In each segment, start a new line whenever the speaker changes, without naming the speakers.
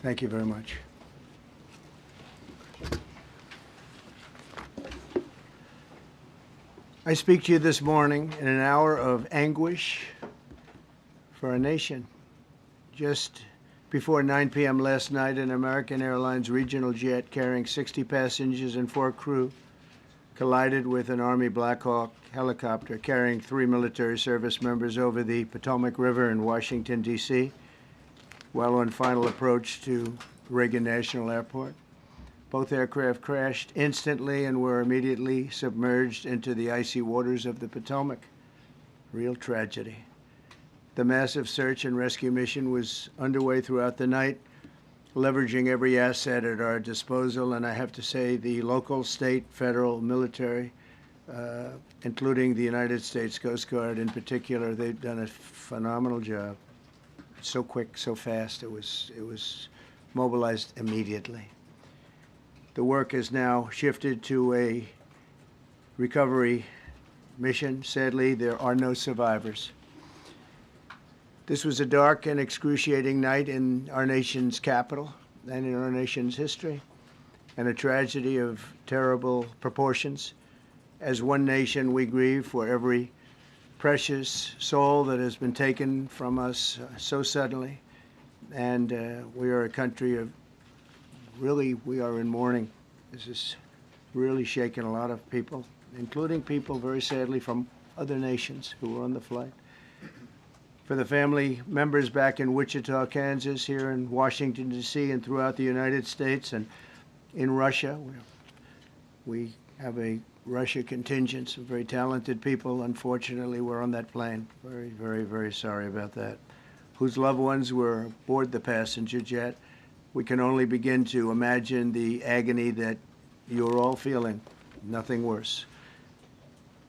Thank you very much. I speak to you this morning in an hour of anguish for our nation. Just before 9 p.m. last night, an American Airlines regional jet carrying 60 passengers and 4 crew collided with an Army Black Hawk helicopter carrying 3 military service members over the Potomac River in Washington, D.C., while on final approach to Reagan National Airport. Both aircraft crashed instantly and were immediately submerged into the icy waters of the Potomac. Real tragedy. The massive search and rescue mission was underway throughout the night, leveraging every asset at our disposal, and I have to say the local, state, federal, military, including the United States Coast Guard in particular, they've done a phenomenal job. So quick, so fast, it was mobilized immediately. The work has now shifted to a recovery mission. Sadly, there are no survivors. This was a dark and excruciating night in our nation's capital and in our nation's history, and a tragedy of terrible proportions. As one nation, we grieve for every precious soul that has been taken from us so suddenly, and we are a country of really, we are in mourning. This has really shaken a lot of people, including people, very sadly, from other nations who were on the flight. For the family members back in Wichita, Kansas, here in Washington, D.C., and throughout the United States and in Russia, we have a Russia contingent, some very talented people. Unfortunately, were on that plane. Very, very, very sorry about that. Whose loved ones were aboard the passenger jet. We can only begin to imagine the agony that you're all feeling. Nothing worse.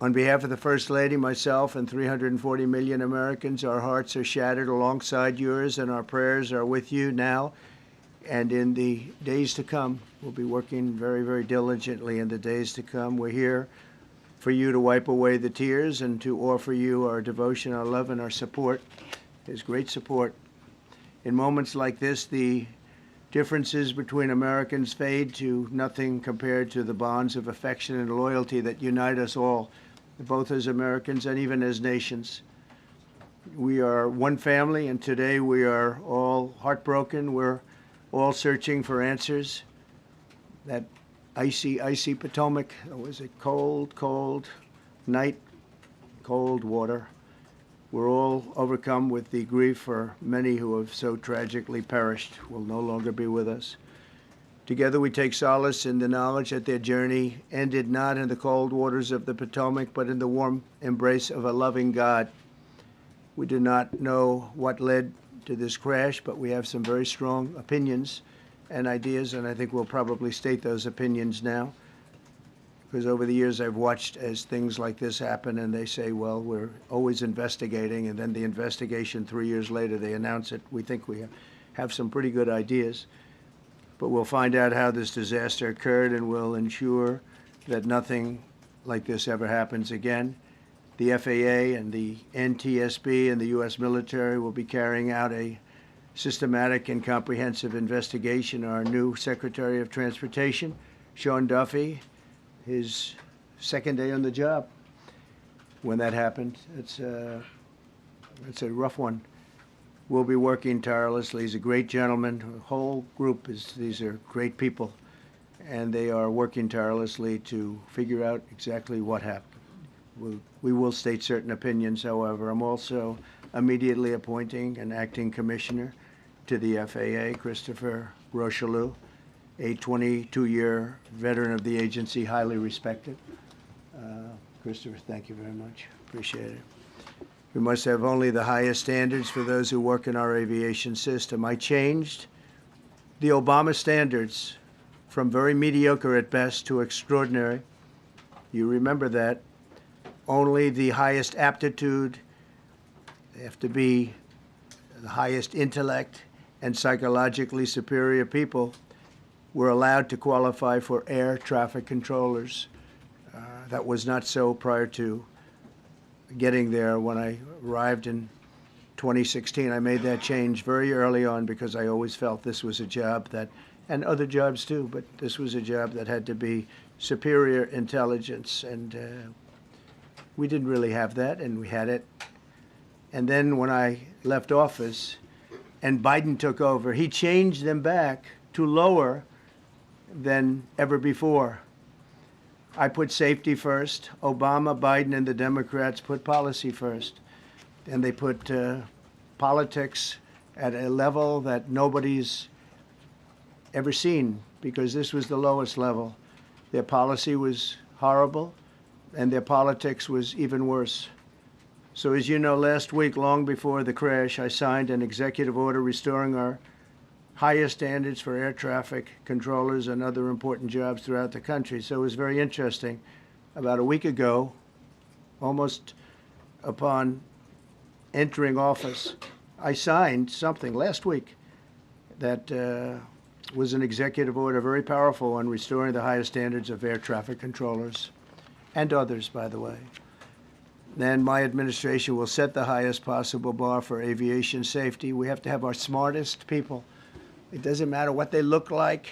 On behalf of the First Lady, myself, and 340 million Americans, our hearts are shattered alongside yours, and our prayers are with you now and in the days to come. We'll be working very, very diligently in the days to come. We're here for you to wipe away the tears and to offer you our devotion, our love, and our support. There's great support. In moments like this, the differences between Americans fade to nothing compared to the bonds of affection and loyalty that unite us all, both as Americans and even as nations. We are one family, and today we are all heartbroken. We're all searching for answers. That icy, icy Potomac, it was a cold, cold night, cold water. We're all overcome with the grief for many who have so tragically perished, will no longer be with us. Together we take solace in the knowledge that their journey ended not in the cold waters of the Potomac, but in the warm embrace of a loving God. We do not know what led to this crash, but we have some very strong opinions and ideas, and I think we'll probably state those opinions now. Because over the years I've watched as things like this happen, and they say, well, we're always investigating, and then the investigation 3 years later, they announce it. We think we have some pretty good ideas, but we'll find out how this disaster occurred, and we'll ensure that nothing like this ever happens again. The FAA and the NTSB and the U.S. military will be carrying out a systematic and comprehensive investigation. Our new Secretary of Transportation, Sean Duffy, his second day on the job when that happened. It's a rough one. We'll be working tirelessly. He's a great gentleman. The whole group these are great people, and they are working tirelessly to figure out exactly what happened. We will state certain opinions, however. I'm also immediately appointing an acting commissioner to the FAA, Christopher Rocheleau, a 22-year veteran of the agency, highly respected. Christopher, thank you very much. Appreciate it. We must have only the highest standards for those who work in our aviation system. I changed the Obama standards from very mediocre at best to extraordinary. You remember that. Only the highest aptitude, they have to be the highest intellect and psychologically superior people were allowed to qualify for air traffic controllers. That was not so prior to getting there. When I arrived in 2016. I made that change very early on because I always felt this was a job that, and other jobs too, but this was a job that had to be superior intelligence, and we didn't really have that, and we had it. And then when I left office and Biden took over, he changed them back to lower than ever before. I put safety first. Obama, Biden, and the Democrats put policy first. And they put politics at a level that nobody's ever seen, because this was the lowest level. Their policy was horrible, and their politics was even worse. So as you know, last week, long before the crash, I signed an executive order restoring our highest standards for air traffic controllers and other important jobs throughout the country. So it was very interesting. About a week ago, almost upon entering office, I signed something last week that was an executive order, very powerful, on restoring the highest standards of air traffic controllers and others, by the way. Then my administration will set the highest possible bar for aviation safety. We have to have our smartest people. It doesn't matter what they look like,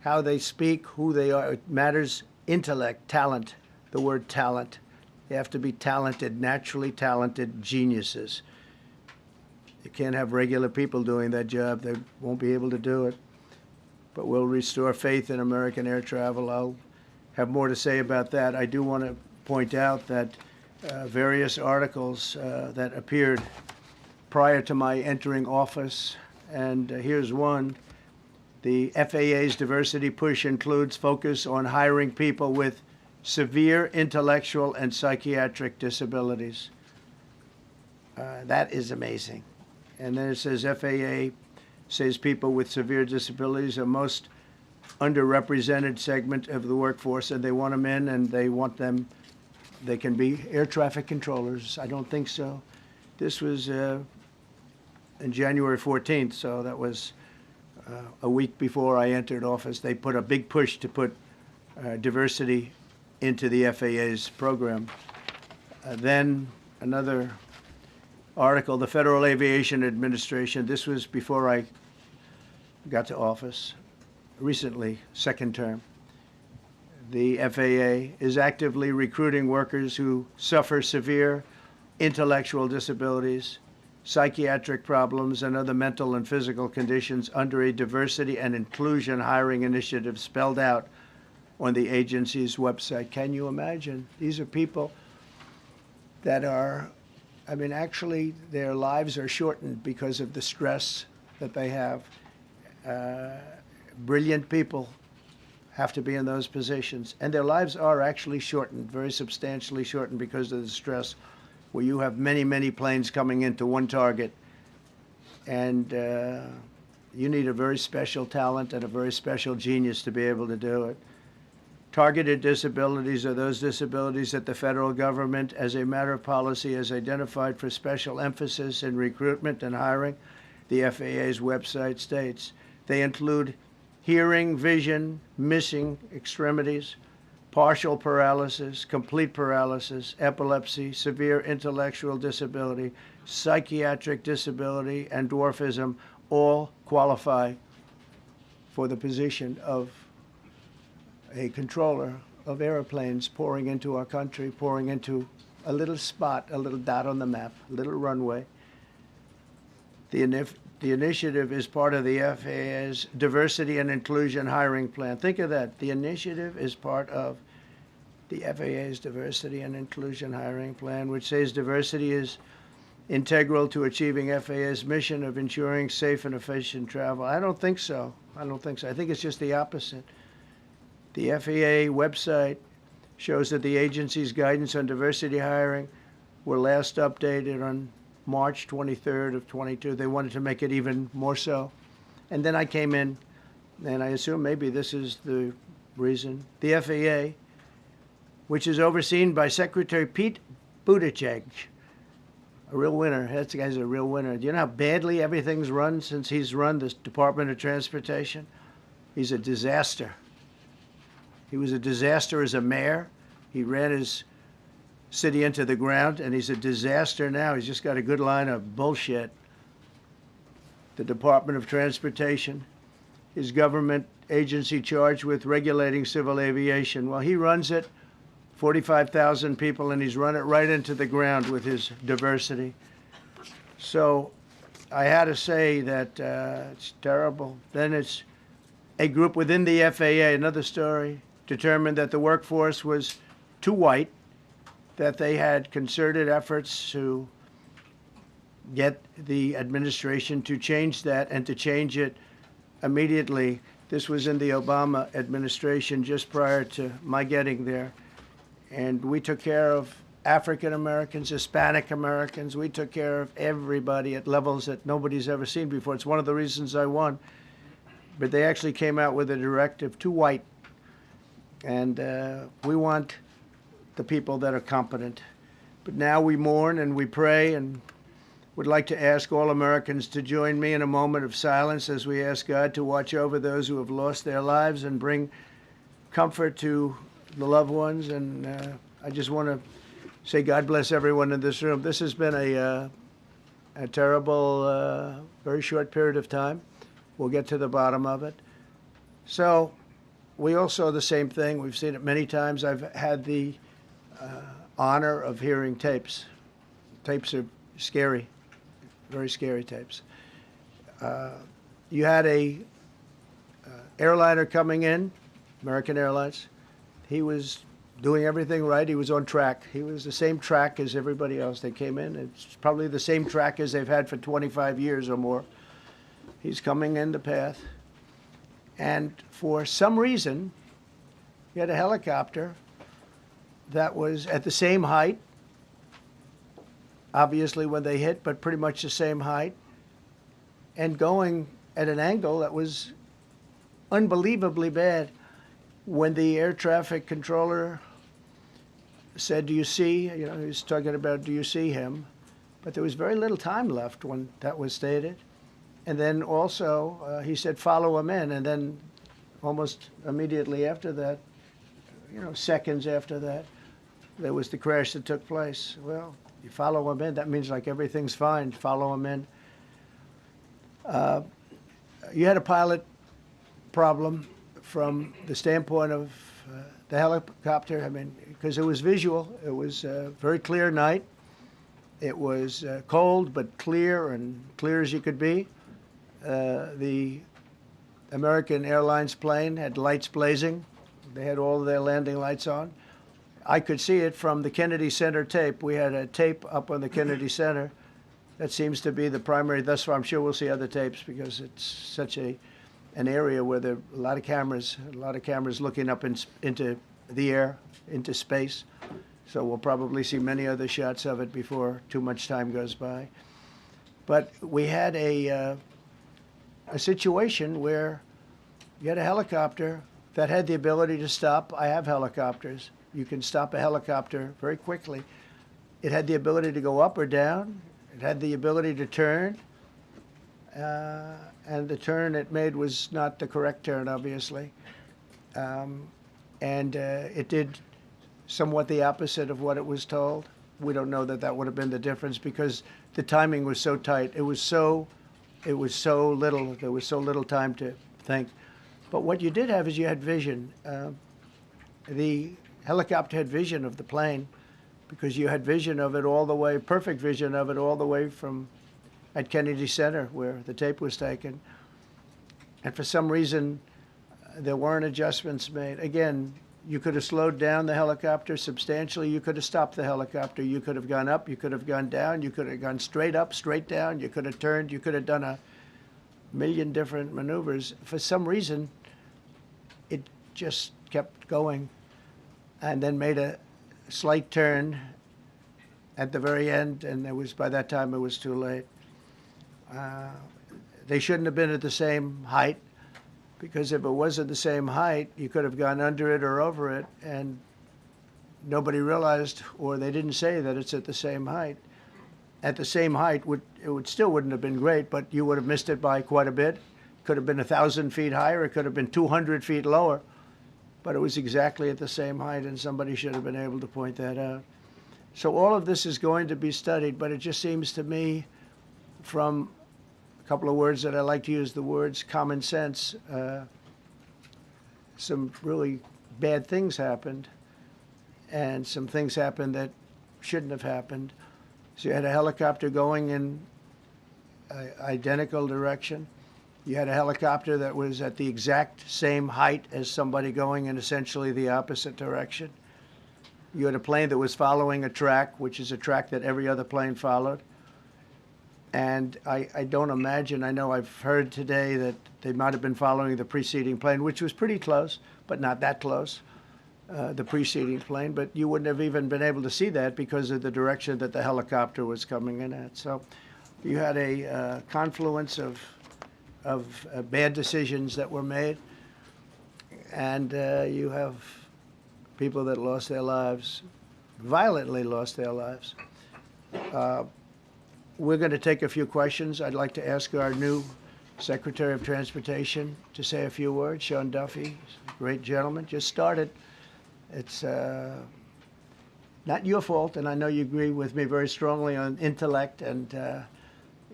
how they speak, who they are. It matters intellect, talent, the word talent. They have to be talented, naturally talented geniuses. You can't have regular people doing that job. They won't be able to do it. But we'll restore faith in American air travel. I'll have more to say about that. I do want to point out that various articles that appeared prior to my entering office, and here's one. The FAA's diversity push includes focus on hiring people with severe intellectual and psychiatric disabilities. That is amazing. And then it says FAA says people with severe disabilities are most underrepresented segment of the workforce, and they want them in, and they want them, they can be air traffic controllers. I don't think so. This was in January 14th, so that was a week before I entered office. They put a big push to put diversity into the FAA's program. Then another article, the Federal Aviation Administration, this was before I got to office, recently, second term. The FAA is actively recruiting workers who suffer severe intellectual disabilities, psychiatric problems, and other mental and physical conditions under a diversity and inclusion hiring initiative spelled out on the agency's website. Can you imagine? These are people that are, I mean, actually, their lives are shortened because of the stress that they have. Brilliant people have to be in those positions, and their lives are actually shortened, very substantially shortened, because of the stress, where you have many, many planes coming into one target, and you need a very special talent and a very special genius to be able to do it. Targeted disabilities are those disabilities that the federal government, as a matter of policy, has identified for special emphasis in recruitment and hiring. The FAA's website states they include hearing, vision, missing extremities, partial paralysis, complete paralysis, epilepsy, severe intellectual disability, psychiatric disability, and dwarfism all qualify for the position of a controller of airplanes pouring into our country, pouring into a little spot, a little dot on the map, a little runway. The initiative is part of the FAA's diversity and inclusion hiring plan. Think of that. The initiative is part of the FAA's diversity and inclusion hiring plan, which says diversity is integral to achieving FAA's mission of ensuring safe and efficient travel. I don't think so. I don't think so. I think it's just the opposite. The FAA website shows that the agency's guidance on diversity hiring were last updated on March 23rd of 22. They wanted to make it even more so. And then I came in, and I assume maybe this is the reason. The FAA, which is overseen by Secretary Pete Buttigieg, a real winner. That guy's a real winner. Do you know how badly everything's run since he's run this Department of Transportation? He's a disaster. He was a disaster as a mayor. He ran his city into the ground, and he's a disaster now. He's just got a good line of bullshit. The Department of Transportation, his government agency charged with regulating civil aviation. Well, he runs it, 45,000 people, and he's run it right into the ground with his diversity. So I had to say that it's terrible. Then it's a group within the FAA, another story, determined that the workforce was too white, that they had concerted efforts to get the administration to change that and to change it immediately. This was in the Obama administration just prior to my getting there. And we took care of African Americans, Hispanic Americans. We took care of everybody at levels that nobody's ever seen before. It's one of the reasons I won. But they actually came out with a directive, too white. And we want the people that are competent. But now we mourn and we pray, and would like to ask all Americans to join me in a moment of silence as we ask God to watch over those who have lost their lives and bring comfort to the loved ones. And I just want to say God bless everyone in this room. This has been a terrible, very short period of time. We'll get to the bottom of it. So we all saw the same thing. We've seen it many times. I've had the honor of hearing tapes. Tapes are scary, very scary tapes. You had a airliner coming in, American Airlines. He was doing everything right. He was on track. He was the same track as everybody else. They came in. It's probably the same track as they've had for 25 years or more. He's coming in the path. And for some reason, he had a helicopter that was at the same height, obviously when they hit, but pretty much the same height, and going at an angle that was unbelievably bad. When the air traffic controller said, "Do you see?" He was talking about, "Do you see him?" But there was very little time left when that was stated. And then also he said, "Follow him in." And then almost immediately after that, seconds after that, there was the crash that took place. Well, you follow him in, that means like everything's fine. Follow him in. You had a pilot problem from the standpoint of the helicopter. I mean, because it was visual. It was a very clear night. It was cold but clear, and clear as you could be. The American Airlines plane had lights blazing. They had all of their landing lights on. I could see it from the Kennedy Center tape. We had a tape up on the Kennedy Center. That seems to be the primary. Thus far, I'm sure we'll see other tapes because it's such an area where there are a lot of cameras looking up into the air, into space. So we'll probably see many other shots of it before too much time goes by. But we had a situation where you had a helicopter that had the ability to stop. I have helicopters. You can stop a helicopter very quickly. It had the ability to go up or down. It had the ability to turn. And the turn it made was not the correct turn, obviously. It did somewhat the opposite of what it was told. We don't know that would have been the difference because the timing was so tight. It was so little. There was so little time to think. But what you did have is you had vision. The helicopter had vision of the plane because you had vision of it all the way, perfect vision of it all the way from at Kennedy Center where the tape was taken. And for some reason, there weren't adjustments made. Again, you could have slowed down the helicopter substantially. You could have stopped the helicopter. You could have gone up. You could have gone down. You could have gone straight up, straight down. You could have turned. You could have done a million different maneuvers. For some reason, it just kept going and then made a slight turn at the very end, and by that time it was too late. They shouldn't have been at the same height, because if it was at the same height, you could have gone under it or over it, and nobody realized, or they didn't say that it's at the same height. At the same height, still wouldn't have been great, but you would have missed it by quite a bit. Could have been 1,000 feet higher. It could have been 200 feet lower. But it was exactly at the same height, and somebody should have been able to point that out. So all of this is going to be studied, but it just seems to me, from a couple of words that I like to use, the words common sense, some really bad things happened, and some things happened that shouldn't have happened. So you had a helicopter going in an identical direction. You had a helicopter that was at the exact same height as somebody going in essentially the opposite direction. You had a plane that was following a track, which is a track that every other plane followed. And I don't imagine, I know I've heard today that they might have been following the preceding plane, which was pretty close, but not that close, the preceding plane. But you wouldn't have even been able to see that because of the direction that the helicopter was coming in at. So you had a confluence of bad decisions that were made. And you have people that lost their lives, violently lost their lives. We're going to take a few questions. I'd like to ask our new Secretary of Transportation to say a few words. Sean Duffy, great gentleman, just started. It's not your fault, and I know you agree with me very strongly on intellect and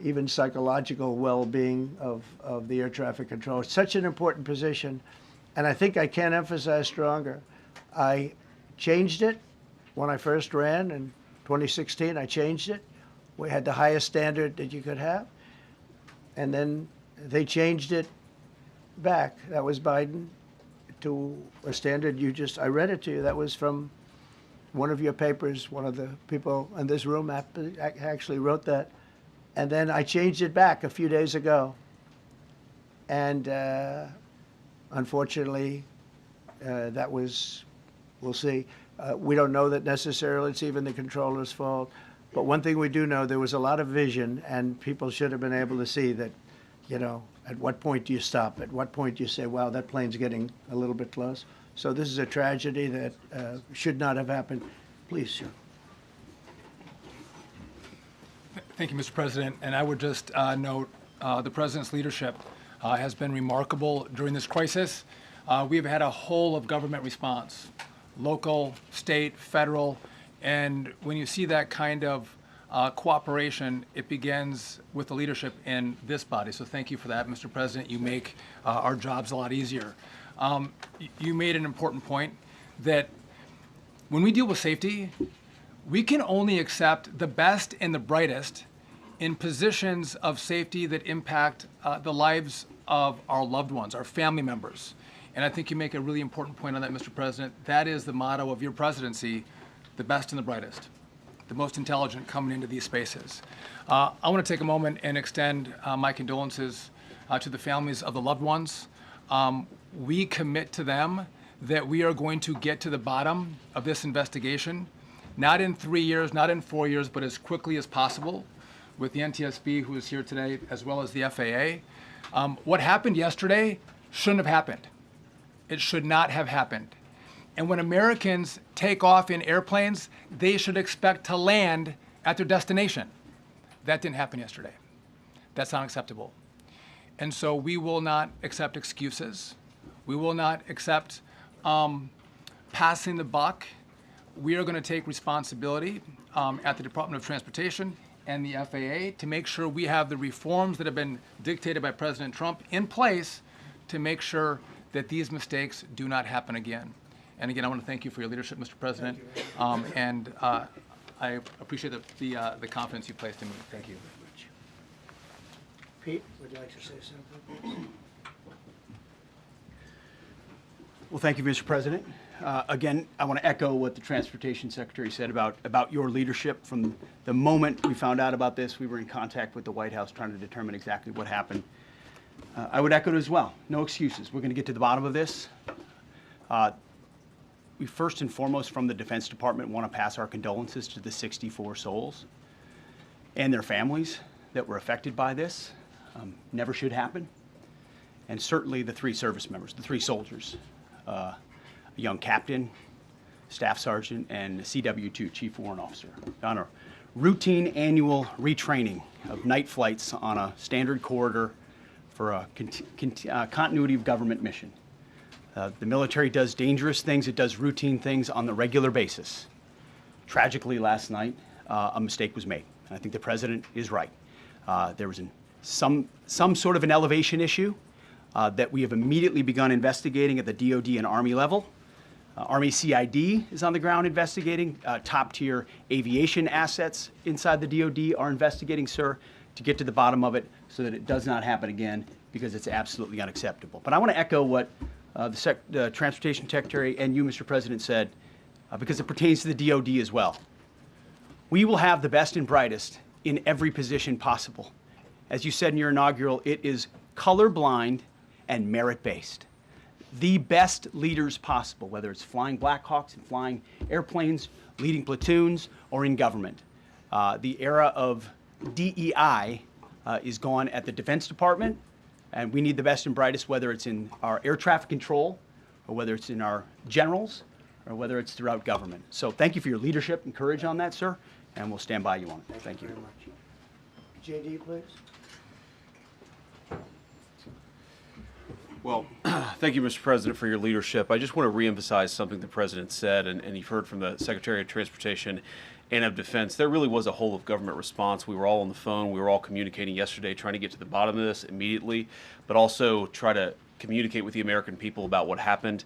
even psychological well-being of the air traffic control. It's such an important position, and I think I can't emphasize stronger. I changed it when I first ran in 2016. I changed it. We had the highest standard that you could have. And then they changed it back. That was Biden, to a standard I read it to you. That was from one of your papers. One of the people in this room actually wrote that. And then I changed it back a few days ago. And unfortunately, that was, we'll see. We don't know that necessarily it's even the controller's fault. But one thing we do know, there was a lot of vision, and people should have been able to see that, at what point do you stop? At what point do you say, wow, that plane's getting a little bit close? So this is a tragedy that should not have happened. Please, sir.
Thank you, Mr. President. And I would just note the President's leadership has been remarkable during this crisis. We've had a whole of government response, local, state, federal. And when you see that kind of cooperation, it begins with the leadership in this body. So thank you for that, Mr. President. You make our jobs a lot easier. You made an important point that when we deal with safety, we can only accept the best and the brightest in positions of safety that impact the lives of our loved ones, our family members. And I think you make a really important point on that, Mr. President. That is the motto of your presidency: the best and the brightest, the most intelligent coming into these spaces. I want to take a moment and extend my condolences to the families of the loved ones. We commit to them that we are going to get to the bottom of this investigation, not in 3 years, not in 4 years, but as quickly as possible, with the NTSB, who is here today, as well as the FAA. What happened yesterday shouldn't have happened. It should not have happened. And when Americans take off in airplanes, they should expect to land at their destination. That didn't happen yesterday. That's not acceptable. And so we will not accept excuses. We will not accept passing the buck. We are going to take responsibility at the Department of Transportation and the FAA to make sure we have the reforms that have been dictated by President Trump in place to make sure that these mistakes do not happen again. And again, I want to thank you for your leadership, Mr. President, and I appreciate the confidence you placed in me. Thank you.
Pete, would you like to say something?
Well, thank you, Mr. President. Again, I want to echo what the Transportation Secretary said about your leadership. From the moment we found out about this, we were in contact with the White House trying to determine exactly what happened. I would echo it as well. No excuses. We're going to get to the bottom of this. We first and foremost, from the Defense Department, want to pass our condolences to the 64 souls and their families that were affected by this. Never should happen. And certainly the 3 service members, the 3 soldiers, a young captain, staff sergeant, and a CW2, chief warrant officer, on a routine annual retraining of night flights on a standard corridor for a continuity of government mission. The military does dangerous things. It does routine things on the regular basis. Tragically, last night, a mistake was made. And I think the president is right. There was some sort of an elevation issue that we have immediately begun investigating at the DoD and Army level. Army CID is on the ground investigating. Top-tier aviation assets inside the DoD are investigating, sir, to get to the bottom of it so that it does not happen again, because it's absolutely unacceptable. But I want to echo what the Transportation Secretary and you, Mr. President, said, because it pertains to the DoD as well. We will have the best and brightest in every position possible. As you said in your inaugural, it is colorblind and merit-based. The best leaders possible, whether it's flying Black Hawks and flying airplanes, leading platoons, or in government. The era of DEI is gone at the Defense Department, and we need the best and brightest, whether it's in our air traffic control, or whether it's in our generals, or whether it's throughout government. So thank you for your leadership and courage on that, sir, and we'll stand by you on it. Thank you.
Very much. JD, please.
Well, thank you, Mr. President, for your leadership. I just want to reemphasize something the President said, and you've heard from the Secretary of Transportation and of Defense. There really was a whole of government response. We were all on the phone. We were all communicating yesterday, trying to get to the bottom of this immediately, but also try to communicate with the American people about what happened.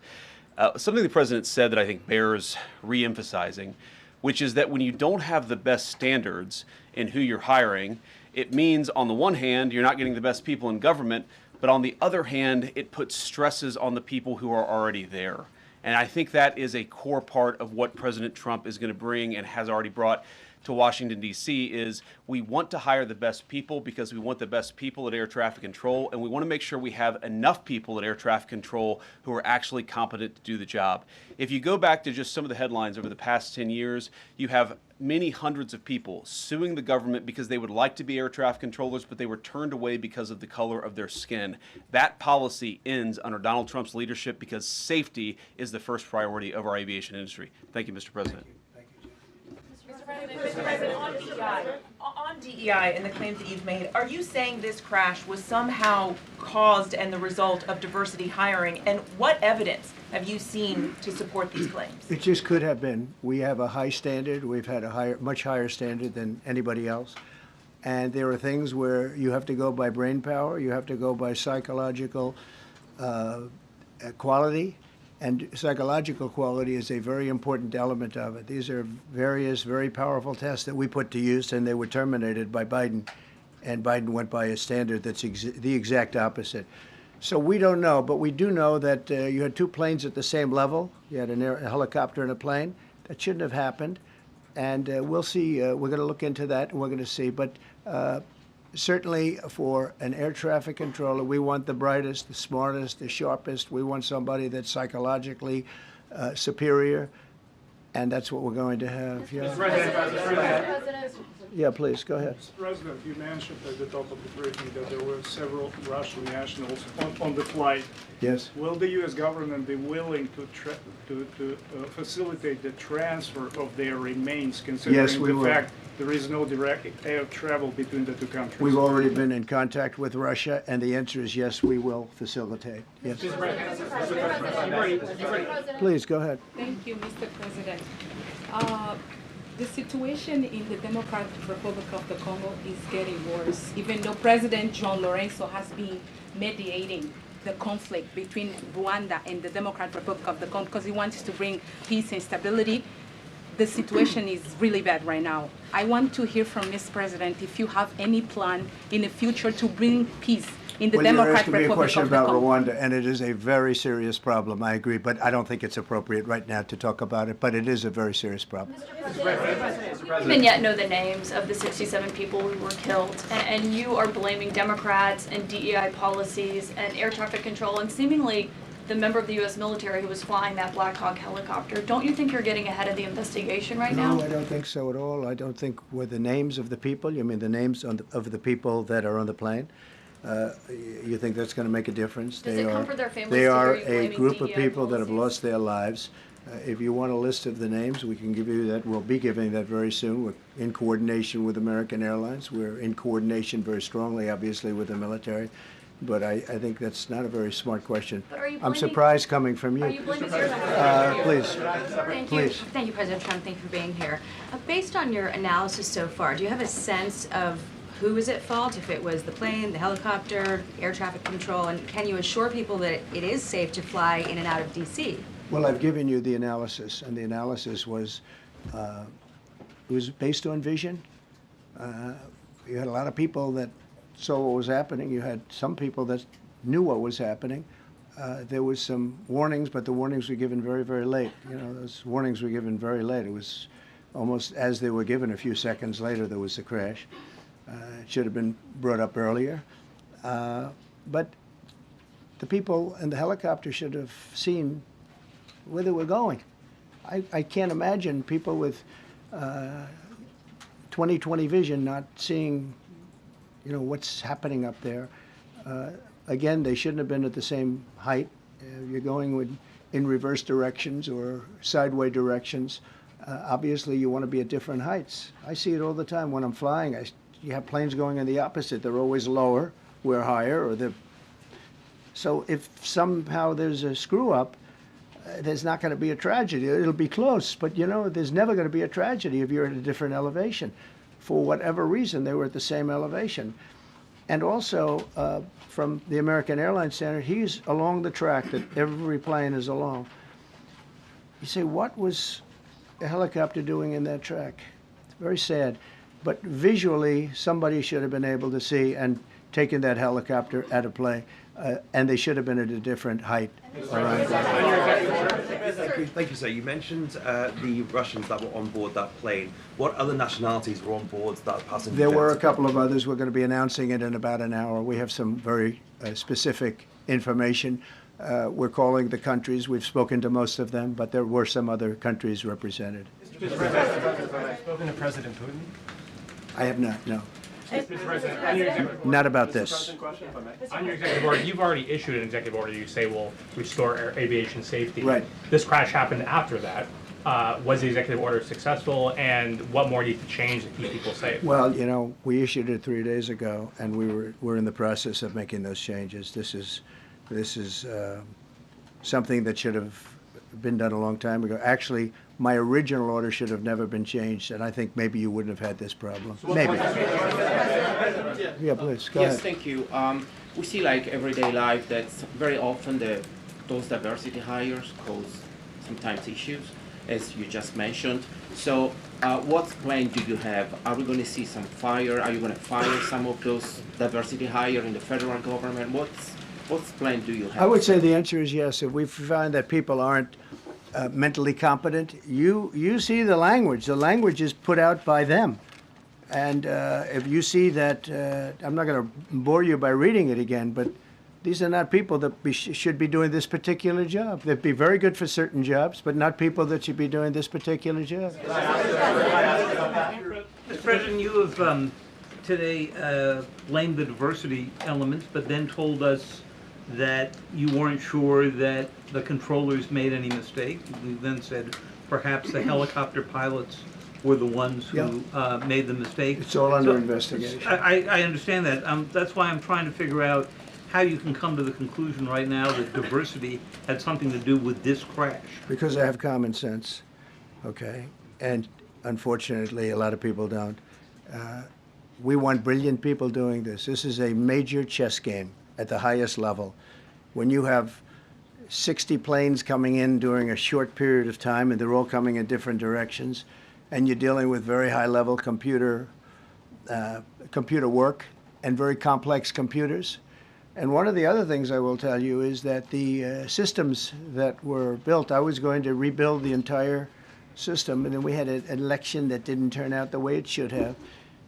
Something the President said that I think bears reemphasizing, which is that when you don't have the best standards in who you're hiring, it means, on the one hand, you're not getting the best people in government, but on the other hand, it puts stresses on the people who are already there. And I think that is a core part of what President Trump is going to bring and has already brought to Washington, D.C., is we want to hire the best people because we want the best people at air traffic control, and we want to make sure we have enough people at air traffic control who are actually competent to do the job. If you go back to just some of the headlines over the past 10 years, you have many hundreds of people suing the government because they would like to be air traffic controllers, but they were turned away because of the color of their skin. That policy ends under Donald Trump's leadership because safety is the first priority of our aviation industry. Thank you, Mr. President.
Mr. President, on DEI and the claims that you've made, are you saying this crash was somehow caused and the result of diversity hiring? And what evidence have you seen to support these claims?
It just could have been. We have a high standard. We've had a much higher standard than anybody else. And there are things where you have to go by brain power, you have to go by psychological quality. And psychological quality is a very important element of it. These are various very powerful tests that we put to use, and they were terminated by Biden. And Biden went by a standard that's the exact opposite. So we don't know, but we do know that you had two planes at the same level. You had a helicopter and a plane. That shouldn't have happened. And we'll see. We're going to look into that, and we're going to see. But certainly for an air traffic controller, we want the brightest, the smartest, the sharpest. We want somebody that's psychologically superior, and that's what we're going to have. Yeah.
President.
Yeah, please, go ahead.
Mr. President, you mentioned at the top of the briefing that there were several Russian nationals on the flight.
Yes.
Will the U.S. government be willing to facilitate the transfer of their remains, considering
Yes, we
the
will.
fact there is no direct air travel between the two countries?
We've already been in contact with Russia, and the answer is yes, we will facilitate. Yes. Please, go ahead.
Thank you, Mr. President. The situation in the Democratic Republic of the Congo is getting worse, even though President John Lorenzo has been mediating the conflict between Rwanda and the Democratic Republic of the Congo because he wants to bring peace and stability. The situation is really bad right now. I want to hear from Ms. President if you have any plan in the future to bring peace in the
Well, you're
Democratic
asking me a
Republic
question
of the
about
Congo.
Rwanda, and it is a very serious problem, I agree, but I don't think it's appropriate right now to talk about it, but it is a very serious problem.
We don't even yet know the names of the 67 people who were killed, and you are blaming Democrats and DEI policies and air traffic control and seemingly the member of the U.S. military who was flying that Black Hawk helicopter. Don't you think you're getting ahead of the investigation right now?
No, I don't think so at all. I don't think with the names of the people, you mean the names of the people that are on the plane? You think that's going to make a difference?
Does it comfort their families
They
to
are
hear you
a
blaming
group of
DEI
people that have
policies?
lost their lives. If you want a list of the names, we can give you that. We'll be giving that very soon. We're in coordination with American Airlines. We're in coordination very strongly, obviously, with the military. but I think that's not a very smart question.
But are you
I'm
blaming-
surprised coming from you.
Are you blaming your
Please,
Thank you.
please.
Thank you, President Trump. Thank you for being here. Based on your analysis so far, do you have a sense of who is at fault, if it was the plane, the helicopter, air traffic control, and can you assure people that it is safe to fly in and out of D.C.?
Well, I've given you the analysis, and the analysis was, it was based on vision. You had a lot of people that saw what was happening. You had some people that knew what was happening. There was some warnings, but the warnings were given very, very late. You know, those warnings were given very late. It was almost as they were given. A few seconds later, there was the crash. It should have been brought up earlier. But the people in the helicopter should have seen where they were going. I can't imagine people with 20/20 vision not seeing, you know, what's happening up there. Again, they shouldn't have been at the same height. You're going in reverse directions or sideway directions. Obviously, you want to be at different heights. I see it all the time when I'm flying. You have planes going in the opposite. They're always lower, we're higher, or they're... So if somehow there's a screw-up, there's not going to be a tragedy. It'll be close, but you know, there's never going to be a tragedy if you're at a different elevation. For whatever reason, they were at the same elevation. And also, from the American Airlines standard, he's along the track that every plane is along. You say, what was a helicopter doing in that track? It's very sad. But visually, somebody should have been able to see and taken that helicopter out of play. And they should have been at a different height.
Thank you, sir. You mentioned the Russians that were on board that plane. What other nationalities were on board that passenger?
There were a couple of others. We're going to be announcing it in about an hour. We have some very specific information. We're calling the countries. We've spoken to most of them, but there were some other countries represented.
Mr. President, spoken to President Putin?
I have not, no.
Mr. President, on your executive order,
Not about this.
on your executive order, you've already issued an executive order. You say will restore aviation safety.
Right.
This crash happened after that. Was the executive order successful, and what more needs to change to keep people safe?
Well, you know, we issued it 3 days ago, and we're in the process of making those changes. This is something that should have been done a long time ago. Actually, my original order should have never been changed, and I think maybe you wouldn't have had this problem. Maybe. Yeah, please, go
Yes,
ahead.
thank you. We see like everyday life that very often those diversity hires cause sometimes issues, as you just mentioned. So what plan do you have? Are we going to see some fire? Are you going to fire some of those diversity hire in the federal government? What plan do you have?
I would say the answer is yes. If we find that people aren't mentally competent, you see the language. The language is put out by them. And if you see that, I'm not going to bore you by reading it again, but these are not people that should be doing this particular job. They'd be very good for certain jobs, but not people that should be doing this particular job.
Mr. President, you have today blamed the diversity elements, but then told us that you weren't sure that the controllers made any mistake. You then said perhaps the helicopter pilots were the ones who made the mistake.
It's all under investigation.
I understand that. That's why I'm trying to figure out how you can come to the conclusion right now that diversity had something to do with this crash.
Because I have common sense, okay? And unfortunately, a lot of people don't. We want brilliant people doing this. This is a major chess game at the highest level. When you have 60 planes coming in during a short period of time, and they're all coming in different directions, and you're dealing with very high-level computer work and very complex computers. And one of the other things I will tell you is that the systems that were built, I was going to rebuild the entire system, and then we had an election that didn't turn out the way it should have.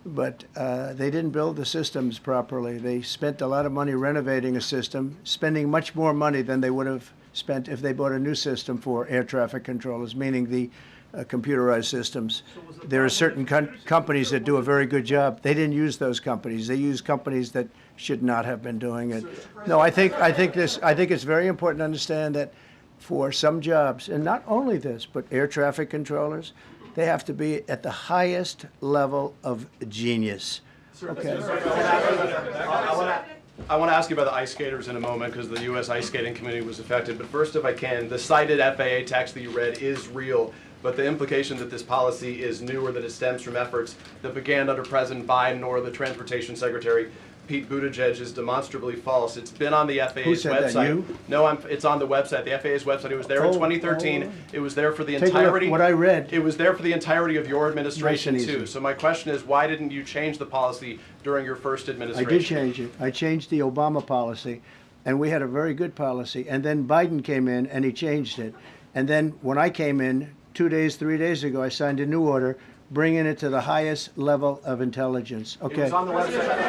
But they didn't build the systems properly. They spent a lot of money renovating a system, spending much more money than they would have spent if they bought a new system for air traffic controllers, meaning the computerized systems. There are certain companies that do a very good job. They didn't use those companies. They used companies that should not have been doing it. No, I think it's very important to understand that for some jobs, and not only this, but air traffic controllers, they have to be at the highest level of genius. Okay.
I want to ask you about the ice skaters in a moment because the U.S. Ice Skating Committee was affected. But first, if I can, the cited FAA text that you read is real, but the implication that this policy is new or that it stems from efforts that began under President Biden or the Transportation Secretary Pete Buttigieg is demonstrably false. It's been on the FAA's
Who said
website.
that, you?
No, it's on the website, the FAA's website. It was there in 2013. It was there for the
Take a look.
entirety.
What I read.
It was there for the entirety of your administration
Nice and
too.
easy.
So my question is, why didn't you change the policy during your first
I
administration?
did change it. I changed the Obama policy, and we had a very good policy. And then Biden came in, and he changed it. And then when I came in 3 days ago, I signed a new order bringing it to the highest level of intelligence.
It
Okay.
was on the website.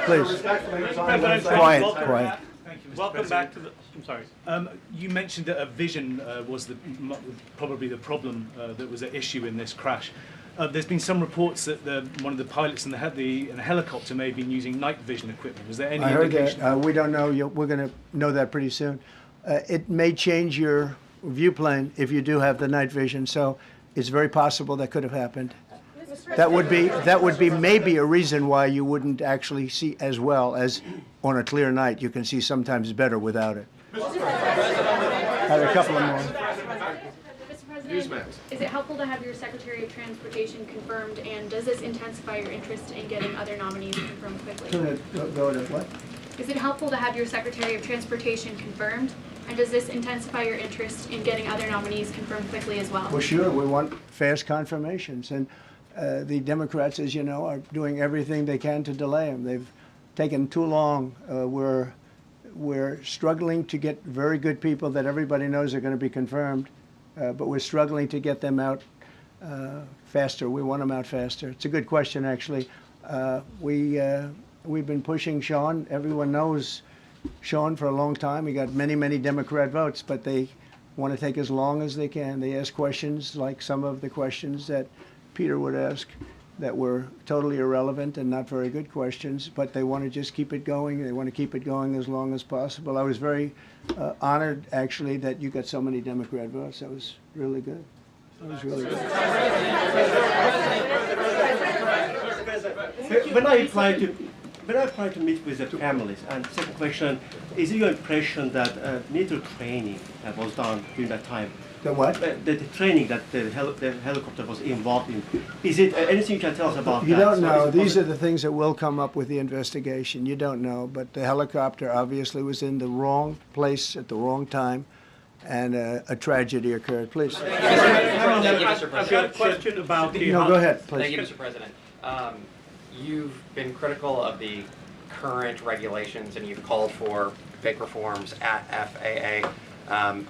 Please.
Respectfully, it was on the
Quiet,
website.
quiet.
Thank you, Mr. Welcome back to the. I'm sorry. You mentioned that a vision was probably the problem that was at issue in this crash. There's been some reports that one of the pilots in the helicopter may have been using night vision equipment. Was there any
I heard
indication?
that. We don't know. We're going to know that pretty soon. It may change your viewplane if you do have the night vision. So it's very possible that could have happened. That would be maybe a reason why you wouldn't actually see as well as on a clear night. You can see sometimes better without it. I have a couple of more.
Mr. President, is it helpful to have your Secretary of Transportation confirmed, and does this intensify your interest in getting other nominees confirmed quickly?
Go to what?
Is it helpful to have your Secretary of Transportation confirmed, and does this intensify your interest in getting other nominees confirmed quickly as well?
Well, sure. We want fast confirmations. And the Democrats, as you know, are doing everything they can to delay them. They've taken too long. We're struggling to get very good people that everybody knows are going to be confirmed, but we're struggling to get them out faster. We want them out faster. It's a good question, actually. We've been pushing Sean. Everyone knows Sean for a long time. He got many, many Democrat votes, but they want to take as long as they can. They ask questions like some of the questions that Peter would ask that were totally irrelevant and not very good questions, but they want to just keep it going. They want to keep it going as long as possible. I was very honored, actually, that you got so many Democrat votes. That was really good. That was really good.
When I apply to meet with the families, and second question, is it your impression that military training was done during that time?
The what?
The training that the helicopter was involved in. Is it anything you can tell us about
You
that?
don't know. These are the things that will come up with the investigation. You don't know. But the helicopter obviously was in the wrong place at the wrong time, and a tragedy occurred. Please.
Thank you, Mr. President.
I've got a question about the.
No, go ahead, please.
Thank you, Mr. President. You've been critical of the current regulations, and you've called for big reforms at FAA. I'm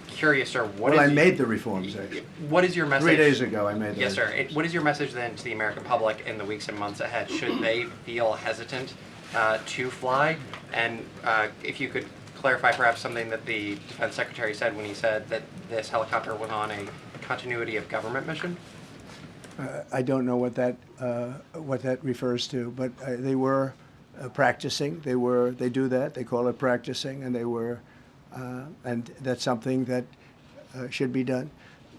curious, sir,
Well, I made the reforms, actually.
what is your message?
3 days ago, I made them.
Yes, sir. What is your message then to the American public in the weeks and months ahead? Should they feel hesitant to fly? And if you could clarify perhaps something that the Defense Secretary said when he said that this helicopter was on a continuity of government mission?
I don't know what that refers to, but they were practicing. They do that. They call it practicing, and they were. And that's something that should be done.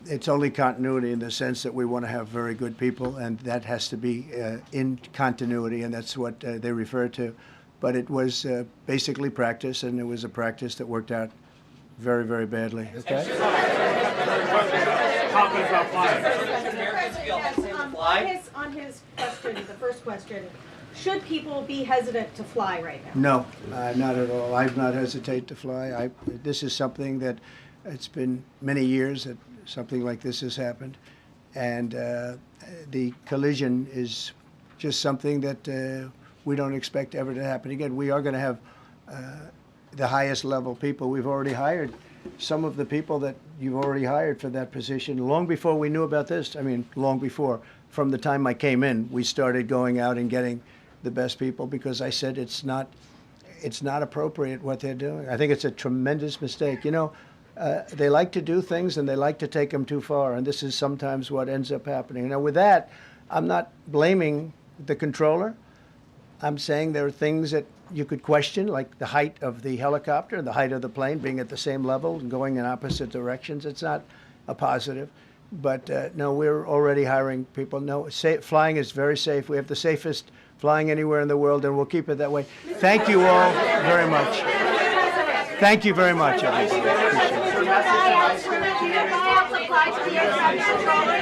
It's only continuity in the sense that we want to have very good people, and that has to be in continuity, and that's what they refer to. But it was basically practice, and it was a practice that worked out very, very badly. Okay?
On his question, the first question, should people be hesitant to fly right now?
No, not at all. I've not hesitated to fly. This is something that it's been many years that something like this has happened, and the collision is just something that we don't expect ever to happen again. We are going to have the highest level people. We've already hired some of the people that you've already hired for that position long before we knew about this. I mean, long before. From the time I came in, we started going out and getting the best people because I said it's not appropriate what they're doing. I think it's a tremendous mistake. You know, they like to do things and they like to take them too far, and this is sometimes what ends up happening. Now, with that, I'm not blaming the controller. I'm saying there are things that you could question, like the height of the helicopter, the height of the plane being at the same level and going in opposite directions. It's not a positive. But no, we're already hiring people. No, flying is very safe. We have the safest flying anywhere in the world, and we'll keep it that way. Thank you all very much. Thank you very much, everybody. Appreciate it.